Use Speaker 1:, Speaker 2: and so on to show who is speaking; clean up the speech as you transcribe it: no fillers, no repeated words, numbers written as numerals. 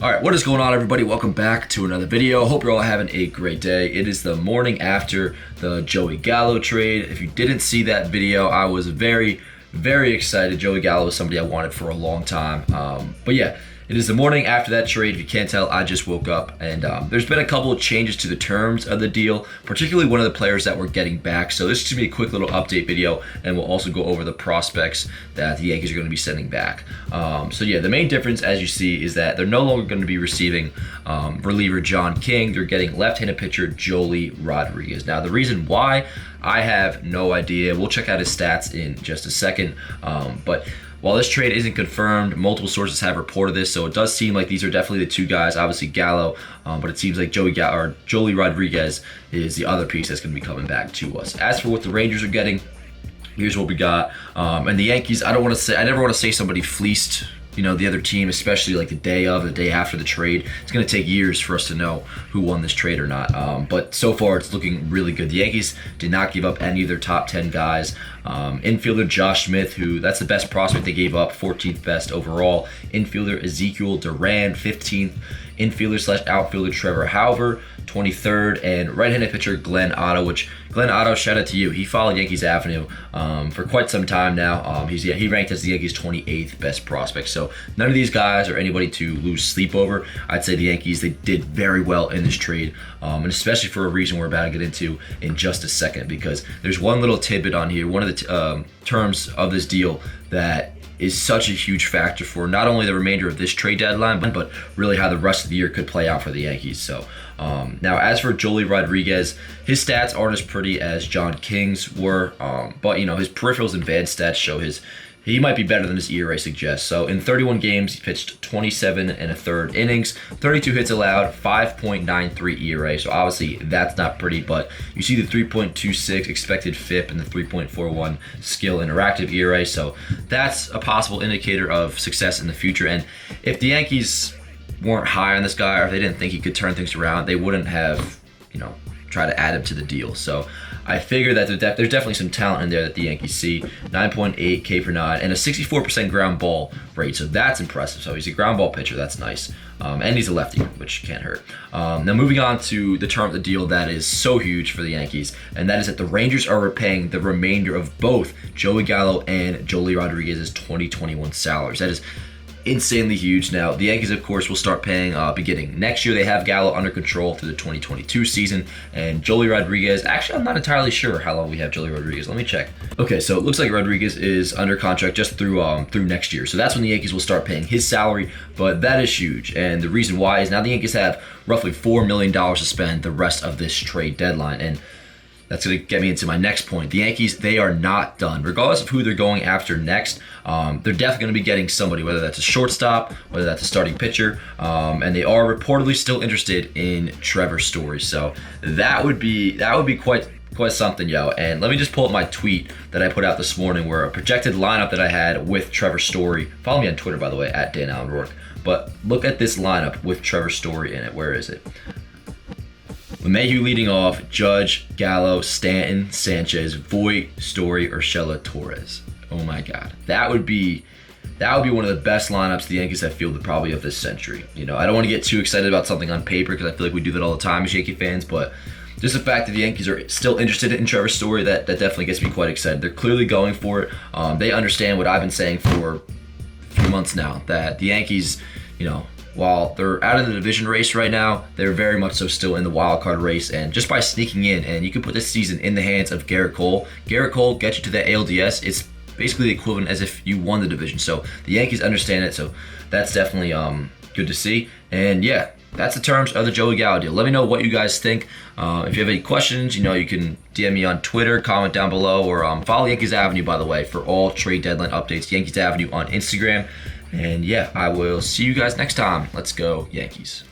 Speaker 1: All right, what is going on, everybody? Welcome back to another video. Hope you're all having a great day. It is the morning after the Joey Gallo trade. If you didn't see that video, I was very excited. Joey Gallo was somebody I wanted for a long time. But yeah, it is the morning after that trade. If you can't tell, I just woke up, and there's been a couple of changes to the terms of the deal, particularly one of the players that we're getting back. So this is going to be a quick little update video, and we'll also go over the prospects that the Yankees are going to be sending back. So yeah, the main difference, as you see, is that they're no longer going to be receiving reliever John King. They're getting left-handed pitcher Joey Rodriguez. Now, the reason why, I have no idea. We'll check out his stats in just a second, but while this trade isn't confirmed, multiple sources have reported this, so it does seem like these are definitely the two guys. Obviously Gallo, but it seems like Joey Rodriguez is the other piece that's going to be coming back to us. As for what the Rangers are getting, here's what we got. And the Yankees, I never want to say somebody fleeced, the other team, especially like the day after the trade. It's going to take years for us to know who won this trade or not. But so far, it's looking really good. The Yankees did not give up any of their top 10 guys. Infielder Josh Smith, that's the best prospect they gave up, 14th best overall. Infielder Ezekiel Duran, 15th. Infielder/outfielder Trevor Hauver, 23rd, and right-handed pitcher Glenn Otto, which Glenn Otto, shout out to you. He followed Yankees Avenue for quite some time now. He ranked as the Yankees 28th best prospect. So none of these guys are anybody to lose sleep over. I'd say the Yankees, they did very well in this trade, and especially for a reason we're about to get into in just a second, because there's one little tidbit on here, one of the terms of this deal that is such a huge factor for not only the remainder of this trade deadline, but really how the rest of the year could play out for the Yankees. So now, as for Joey Rodriguez, his stats aren't as pretty as John King's were, but his peripherals and advanced stats show he might be better than his ERA suggests. So in 31 games, he pitched 27 and a third innings, 32 hits allowed, 5.93 ERA. So obviously that's not pretty, but you see the 3.26 expected FIP and the 3.41 skill interactive ERA. So that's a possible indicator of success in the future. And if the Yankees weren't high on this guy, or if they didn't think he could turn things around, they wouldn't have, try to add him to the deal. So I figure that there's definitely some talent in there that the Yankees see. 9.8 K per nine and a 64% ground ball rate. So that's impressive. So he's a ground ball pitcher. That's nice. And he's a lefty, which can't hurt. Now moving on to the term of the deal that is so huge for the Yankees, and that is that the Rangers are repaying the remainder of both Joey Gallo and Joey Rodriguez's 2021 salaries. That is insanely huge. Now, the Yankees, of course, will start paying beginning next year. They have Gallo under control through the 2022 season, and Joey Rodriguez, actually, I'm not entirely sure how long we have Joey Rodriguez. Let me check. Okay, so it looks like Rodriguez is under contract just through next year. So that's when the Yankees will start paying his salary, but that is huge. And the reason why is now the Yankees have roughly $4 million to spend the rest of this trade deadline. And that's going to get me into my next point. The Yankees, they are not done. Regardless of who they're going after next, they're definitely going to be getting somebody, whether that's a shortstop, whether that's a starting pitcher, and they are reportedly still interested in Trevor Story. So that would be quite something, yo. And let me just pull up my tweet that I put out this morning, where a projected lineup that I had with Trevor Story. Follow me on Twitter, by the way, at Dan Allen Rourke. But look at this lineup with Trevor Story in it. Where is it? LeMahieu leading off, Judge, Gallo, Stanton, Sanchez, Voit, Story, Urshela, Torres. Oh my God, that would be one of the best lineups the Yankees have fielded probably of this century. I don't want to get too excited about something on paper, because I feel like we do that all the time as Yankee fans, but just the fact that the Yankees are still interested in Trevor Story, that definitely gets me quite excited. They're clearly going for it. They understand what I've been saying for a few months now, that the Yankees, while they're out of the division race right now, they're very much so still in the wild card race. And just by sneaking in, and you can put this season in the hands of Garrett Cole. Garrett Cole gets you to the ALDS. It's basically the equivalent as if you won the division. So the Yankees understand it. So that's definitely good to see. And yeah, that's the terms of the Joey Gallo deal. Let me know what you guys think. If you have any questions, you can DM me on Twitter, comment down below, or follow Yankees Avenue, by the way, for all trade deadline updates. Yankees Avenue on Instagram. And yeah, I will see you guys next time. Let's go, Yankees.